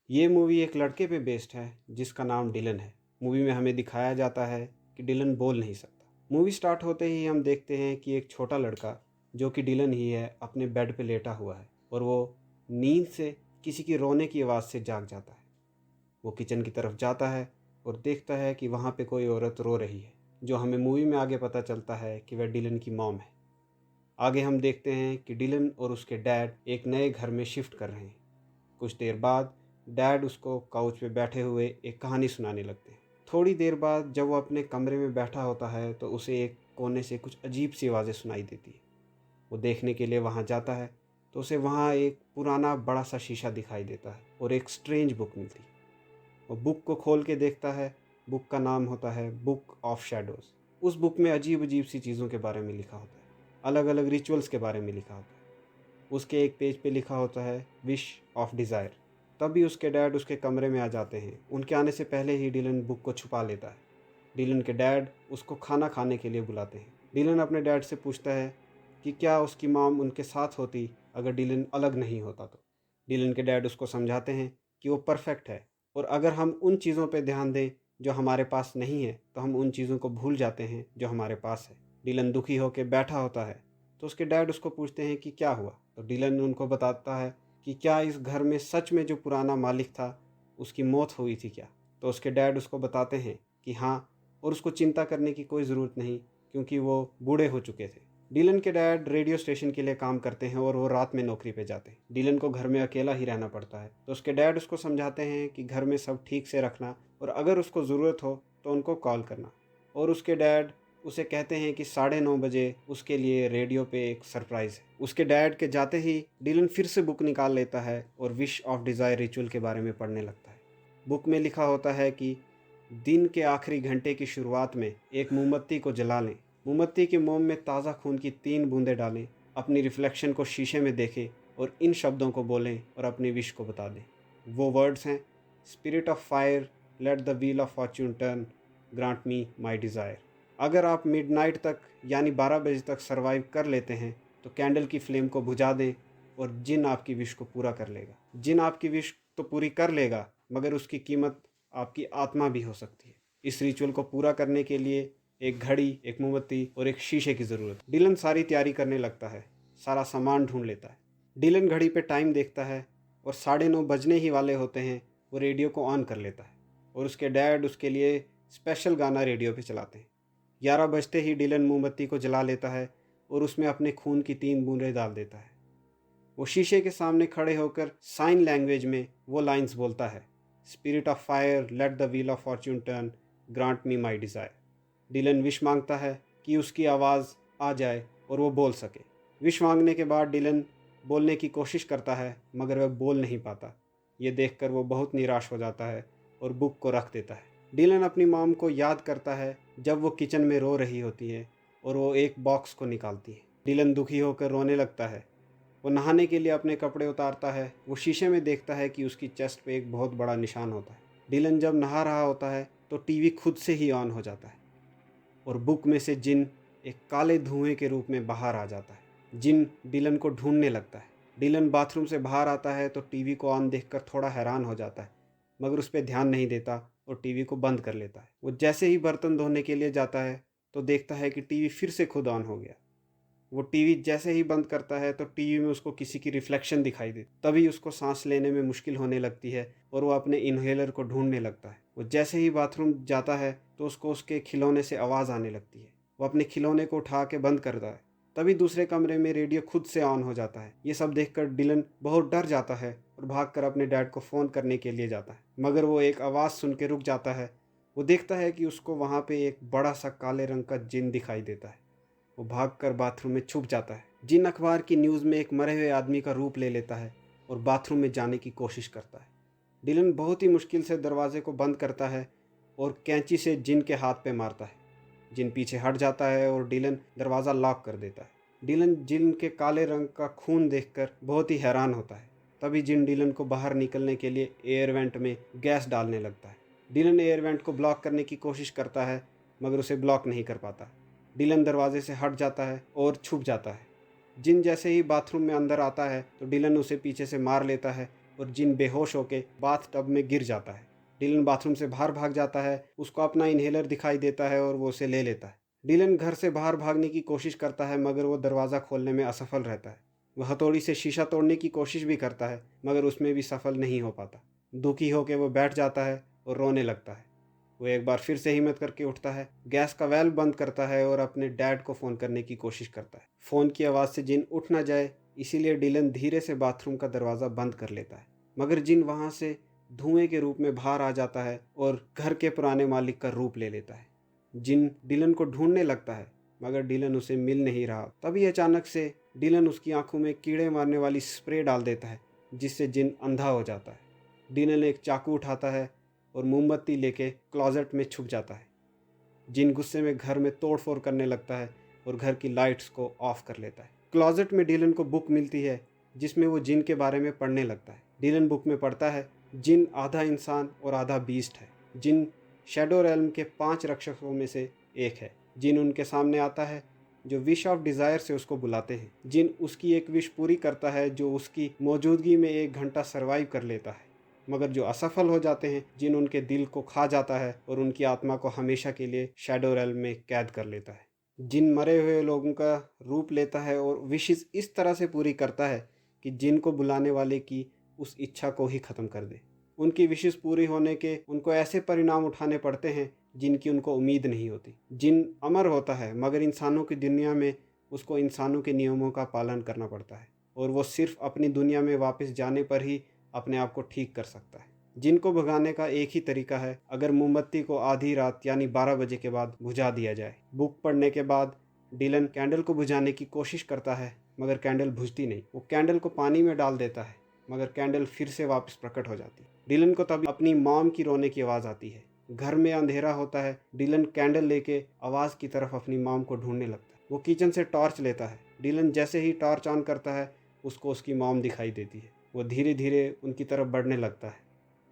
ये मूवी एक लड़के पे बेस्ड है जिसका नाम डिलन है। मूवी में हमें दिखाया जाता है कि डिलन बोल नहीं सकता। मूवी स्टार्ट होते ही हम देखते हैं कि एक छोटा लड़का जो कि डिलन ही है अपने बेड पे लेटा हुआ है और वो नींद से किसी की रोने की आवाज़ से जाग जाता है। वो किचन की तरफ जाता है और देखता है कि वहाँ पे कोई औरत रो रही है, जो हमें मूवी में आगे पता चलता है कि वह डिलन की मॉम है। आगे हम देखते हैं कि डिलन और उसके डैड एक नए घर में शिफ्ट कर रहे हैं। कुछ देर बाद डैड उसको काउच पे बैठे हुए एक कहानी सुनाने लगते हैं। थोड़ी देर बाद जब वो अपने कमरे में बैठा होता है तो उसे एक कोने से कुछ अजीब सी आवाज़ें सुनाई देती है। वो देखने के लिए वहाँ जाता है तो उसे वहाँ एक पुराना बड़ा सा शीशा दिखाई देता है और एक स्ट्रेंज बुक मिलती है। वो बुक को खोल के देखता है। बुक का नाम होता है बुक ऑफ शैडोज़। उस बुक में अजीब अजीब सी चीज़ों के बारे में लिखा होता है, अलग अलग रिचुअल्स के बारे में लिखा होता है। उसके एक पेज पे लिखा होता है विश ऑफ डिज़ायर। तभी उसके डैड उसके कमरे में आ जाते हैं। उनके आने से पहले ही डिलन बुक को छुपा लेता है। डिलन के डैड उसको खाना खाने के लिए बुलाते हैं। डिलन अपने डैड से पूछता है कि क्या उसकी मॉम उनके साथ होती अगर डिलन अलग नहीं होता तो। डिलन के डैड उसको समझाते हैं कि वो परफेक्ट है और अगर हम उन चीज़ों पर ध्यान दें जो हमारे पास नहीं है तो हम उन चीज़ों को भूल जाते हैं जो हमारे पास है। डिलन दुखी होकर बैठा होता है तो उसके डैड उसको पूछते हैं कि क्या हुआ। तो डिलन उनको बताता है कि क्या इस घर में सच में जो पुराना मालिक था उसकी मौत हुई थी क्या। तो उसके डैड उसको बताते हैं कि हाँ, और उसको चिंता करने की कोई ज़रूरत नहीं क्योंकि वो बूढ़े हो चुके थे। डिलन के डैड रेडियो स्टेशन के लिए काम करते हैं और वो रात में नौकरी पे जाते हैं। डिलन को घर में अकेला ही रहना पड़ता है तो उसके डैड उसको समझाते हैं कि घर में सब ठीक से रखना और अगर उसको ज़रूरत हो तो उनको कॉल करना। और उसके डैड उसे कहते हैं कि 9:30 बजे उसके लिए रेडियो पे एक सरप्राइज़ है। उसके डैड के जाते ही डिलन फिर से बुक निकाल लेता है और विश ऑफ डिज़ायर रिचुअल के बारे में पढ़ने लगता है। बुक में लिखा होता है कि दिन के आखिरी घंटे की शुरुआत में एक मोमबत्ती को जला लें। मोमबत्ती के मोम में ताज़ा खून की 3 बूंदें डालें, अपनी रिफ्लेक्शन को शीशे में देखें और इन शब्दों को बोलें और अपनी विश को बता दें। वो वर्ड्स हैं, spirit of fire, let the wheel of fortune turn, grant me my desire. अगर आप मिडनाइट तक यानी 12 बजे तक सरवाइव कर लेते हैं तो कैंडल की फ्लेम को बुझा दें और जिन आपकी विश को पूरा कर लेगा। जिन आपकी विश तो पूरी कर लेगा मगर उसकी कीमत आपकी आत्मा भी हो सकती है। इस रिचुअल को पूरा करने के लिए एक घड़ी, एक मोमबत्ती और एक शीशे की ज़रूरत। डिलन सारी तैयारी करने लगता है, सारा सामान ढूंढ लेता है। डिलन घड़ी पे टाइम देखता है और 9:30 बजने ही वाले होते हैं। वो रेडियो को ऑन कर लेता है और उसके डैड उसके लिए स्पेशल गाना रेडियो पे चलाते हैं। 11 बजते ही डिलन मोमबत्ती को जला लेता है और उसमें अपने खून की 3 बूंदें डाल देता है। वो शीशे के सामने खड़े होकर साइन लैंग्वेज में वो लाइंस बोलता है, spirit of fire, let the wheel of fortune turn, grant me my desire. Dylan wish मांगता है कि उसकी आवाज़ आ जाए और वो बोल सके। विश मांगने के बाद डिलन बोलने की कोशिश करता है मगर वह बोल नहीं पाता। ये देखकर वो बहुत निराश हो जाता है और बुक को रख देता है। डिलन अपनी मॉम को याद करता है जब वो किचन में रो रही होती है और वो एक बॉक्स को निकालती है। डिलन दुखी होकर रोने लगता है। वो नहाने के लिए अपने कपड़े उतारता है। वो शीशे में देखता है कि उसकी चेस्ट पे एक बहुत बड़ा निशान होता है। डिलन जब नहा रहा होता है तो टीवी खुद से ही ऑन हो जाता है और बुक में से जिन एक काले धुएं के रूप में बाहर आ जाता है। जिन डिलन को ढूंढने लगता है। डिलन बाथरूम से बाहर आता है तो टीवी को ऑन देखकर थोड़ा हैरान हो जाता है मगर उस पर ध्यान नहीं देता और टीवी को बंद कर लेता है। वो जैसे ही बर्तन धोने के लिए जाता है तो देखता है कि टीवी फिर से खुद ऑन हो गया। वो टीवी जैसे ही बंद करता है तो टीवी में उसको किसी की रिफ्लेक्शन दिखाई देती। तभी उसको सांस लेने में मुश्किल होने लगती है और वो अपने इनहेलर को ढूंढने लगता है। वो जैसे ही बाथरूम जाता है तो उसको उसके खिलौने से आवाज़ आने लगती है। वो अपने खिलौने को उठा के बंद करता है। तभी दूसरे कमरे में रेडियो खुद से ऑन हो जाता है। ये सब देखकर डिलन बहुत डर जाता है और भागकर अपने डैड को फ़ोन करने के लिए जाता है मगर वो एक आवाज़ सुन के रुक जाता है। वो देखता है कि उसको वहाँ पे एक बड़ा सा काले रंग का जिन दिखाई देता है। वो भागकर बाथरूम में छुप जाता है। जिन अखबार की न्यूज़ में एक मरे हुए आदमी का रूप ले लेता है और बाथरूम में जाने की कोशिश करता है। डिलन बहुत ही मुश्किल से दरवाजे को बंद करता है और कैंची से जिन के हाथ पे मारता है। जिन पीछे हट जाता है और डिलन दरवाज़ा लॉक कर देता है। डिलन जिन के काले रंग का खून देखकर बहुत ही हैरान होता है। तभी जिन डिलन को बाहर निकलने के लिए एयर वेंट में गैस डालने लगता है। डिलन एयर वेंट को ब्लॉक करने की कोशिश करता है मगर उसे ब्लॉक नहीं कर पाता। डिलन दरवाजे से हट जाता है और छुप जाता है। जिन जैसे ही बाथरूम में अंदर आता है तो डिलन उसे पीछे से मार लेता है और जिन बेहोश होके बाथ टब में गिर जाता है। डिलन बाथरूम से बाहर भाग जाता है, उसको अपना इन्हेलर दिखाई देता है और वो उसे ले लेता है। डिलन घर से बाहर भागने की कोशिश करता है मगर वो दरवाज़ा खोलने में असफल रहता है। वह हथौड़ी से शीशा तोड़ने की कोशिश भी करता है मगर उसमें भी सफल नहीं हो पाता। दुखी होकर वो बैठ जाता है और रोने लगता है। वो एक बार फिर से हिम्मत करके उठता है, गैस का वेल बंद करता है और अपने डैड को फ़ोन करने की कोशिश करता है। फ़ोन की आवाज़ से जिन उठ ना जाए इसीलिए डिलन धीरे से बाथरूम का दरवाज़ा बंद कर लेता है, मगर जिन वहाँ से धुएं के रूप में बाहर आ जाता है और घर के पुराने मालिक का रूप ले लेता है। जिन डिलन को ढूंढने लगता है मगर डिलन उसे मिल नहीं रहा। तभी अचानक से डिलन उसकी आंखों में कीड़े मारने वाली स्प्रे डाल देता है जिससे जिन अंधा हो जाता है। डिलन एक चाकू उठाता है और मोमबत्ती लेके क्लोजेट में छुप जाता है। जिन गुस्से में घर में तोड़फोड़ करने लगता है और घर की लाइट्स को ऑफ कर लेता है। क्लोजेट में डिलन को बुक मिलती है जिसमें वो जिन के बारे में पढ़ने लगता है। डिलन बुक में पढ़ता है जिन आधा इंसान और आधा बीस्ट है। जिन शैडो रेल्म के 5 रक्षकों में से एक है। जिन उनके सामने आता है जो विश ऑफ डिज़ायर से उसको बुलाते हैं। जिन उसकी एक विश पूरी करता है जो उसकी मौजूदगी में 1 घंटा सर्वाइव कर लेता है, मगर जो असफल हो जाते हैं। जिन उनके दिल को खा जाता है और उनकी आत्मा को हमेशा के लिए शैडो रेल्म में कैद कर लेता है। जिन मरे हुए लोगों का रूप लेता है और विशेष इस तरह से पूरी करता है कि जिन को बुलाने वाले की उस इच्छा को ही ख़त्म कर दे। उनकी विशेष पूरी होने के उनको ऐसे परिणाम उठाने पड़ते हैं जिनकी उनको उम्मीद नहीं होती। जिन अमर होता है मगर इंसानों की दुनिया में उसको इंसानों के नियमों का पालन करना पड़ता है और वो सिर्फ अपनी दुनिया में वापस जाने पर ही अपने आप को ठीक कर सकता है। जिन को भगाने का एक ही तरीका है, अगर मोमबत्ती को आधी रात यानी 12 बजे के बाद बुझा दिया जाए। बुक पढ़ने के बाद डिलन कैंडल को बुझाने की कोशिश करता है मगर कैंडल बुझती नहीं। वो कैंडल को पानी में डाल देता है मगर कैंडल फिर से वापस प्रकट हो जाती है। डिलन को तभी अपनी मॉम की रोने की आवाज़ आती है। घर में अंधेरा होता है। डिलन कैंडल लेके आवाज़ की तरफ अपनी मॉम को ढूंढने लगता है। वो किचन से टॉर्च लेता है। डिलन जैसे ही टॉर्च ऑन करता है उसको उसकी मॉम दिखाई देती है। वो धीरे धीरे उनकी तरफ बढ़ने लगता है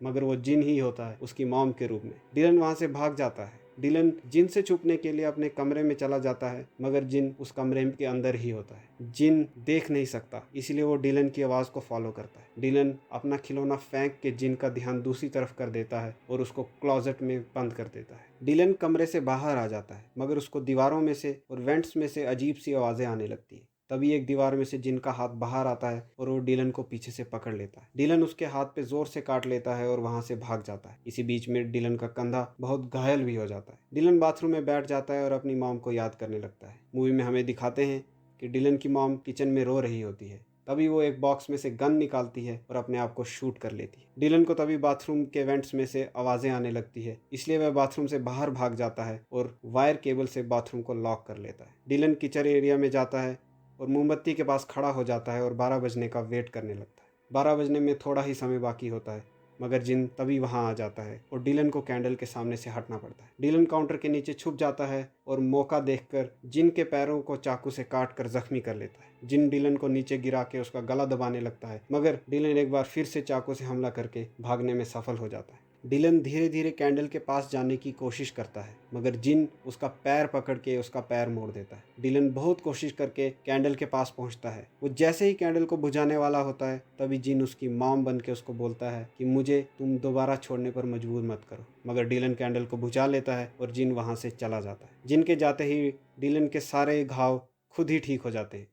मगर वो जिन ही होता है उसकी मॉम के रूप में। डिलन वहाँ से भाग जाता है। डिलन जिन से छुपने के लिए अपने कमरे में चला जाता है मगर जिन उस कमरे के अंदर ही होता है। जिन देख नहीं सकता इसलिए वो डिलन की आवाज़ को फॉलो करता है। डिलन अपना खिलौना फेंक के जिन का ध्यान दूसरी तरफ कर देता है और उसको क्लोजेट में बंद कर देता है। डिलन कमरे से बाहर आ जाता है मगर उसको दीवारों में से और वेंट्स में से अजीब सी आवाज़ें आने लगती है। तभी एक दीवार में से जिन का हाथ बाहर आता है और वो डिलन को पीछे से पकड़ लेता है। डिलन उसके हाथ पे जोर से काट लेता है और वहां से भाग जाता है। इसी बीच में डिलन का कंधा बहुत घायल भी हो जाता है। डिलन बाथरूम में बैठ जाता है और अपनी मॉम को याद करने लगता है। मूवी में हमें दिखाते हैं कि डिलन की मॉम किचन में रो रही होती है। तभी वो एक बॉक्स में से गन निकालती है और अपने आप को शूट कर लेती है। डिलन को तभी बाथरूम के वेंट्स में से आवाज़ें आने लगती है, इसलिए वह बाथरूम से बाहर भाग जाता है और वायर केबल से बाथरूम को लॉक कर लेता है। डिलन किचन एरिया में जाता है और मोमबत्ती के पास खड़ा हो जाता है और 12 बजने का वेट करने लगता है। 12 बजने में थोड़ा ही समय बाकी होता है मगर जिन तभी वहां आ जाता है और डिलन को कैंडल के सामने से हटना पड़ता है। डिलन काउंटर के नीचे छुप जाता है और मौका देखकर जिन के पैरों को चाकू से काट कर जख्मी कर लेता है। जिन डिलन को नीचे गिरा के उसका गला दबाने लगता है मगर डिलन एक बार फिर से चाकू से हमला करके भागने में सफल हो जाता है। डिलन धीरे धीरे कैंडल के पास जाने की कोशिश करता है मगर जिन उसका पैर पकड़ के उसका पैर मोड़ देता है। डिलन बहुत कोशिश करके कैंडल के पास पहुंचता है। वो जैसे ही कैंडल को बुझाने वाला होता है तभी जिन उसकी मॉम बन के उसको बोलता है कि मुझे तुम दोबारा छोड़ने पर मजबूर मत करो, मगर डिलन कैंडल को बुझा लेता है और जिन वहां से चला जाता है। जिन के जाते ही डिलन के सारे घाव खुद ही ठीक हो जाते हैं।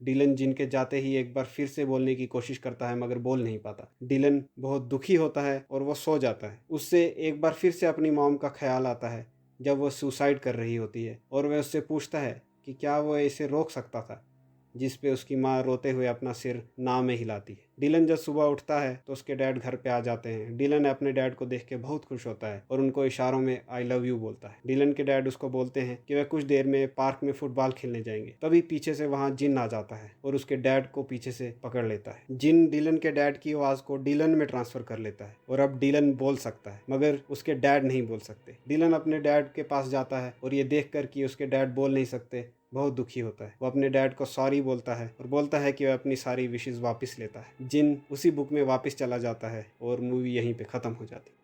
डिलन जिन के जाते ही एक बार फिर से बोलने की कोशिश करता है मगर बोल नहीं पाता। डिलन बहुत दुखी होता है और वो सो जाता है। उससे एक बार फिर से अपनी मॉम का ख्याल आता है जब वो सुसाइड कर रही होती है और वह उससे पूछता है कि क्या वो इसे रोक सकता था, जिस पे उसकी माँ रोते हुए अपना सिर ना में हिलाती है। डिलन जब सुबह उठता है तो उसके डैड घर पे आ जाते हैं। डिलन अपने डैड को देख के बहुत खुश होता है और उनको इशारों में आई लव यू बोलता है। डिलन के डैड उसको बोलते हैं कि वह कुछ देर में पार्क में फुटबॉल खेलने जाएंगे। तभी पीछे से वहाँ जिन आ जाता है और उसके डैड को पीछे से पकड़ लेता है। जिन डिलन के डैड की आवाज़ को डिलन में ट्रांसफर कर लेता है और अब डिलन बोल सकता है मगर उसके डैड नहीं बोल सकते। डिलन अपने डैड के पास जाता है और ये देख कर कि उसके डैड बोल नहीं सकते बहुत दुखी होता है। वो अपने डैड को सॉरी बोलता है और बोलता है कि वह अपनी सारी विशेस वापस लेता है। जिन उसी बुक में वापस चला जाता है और मूवी यहीं पे ख़त्म हो जाती है।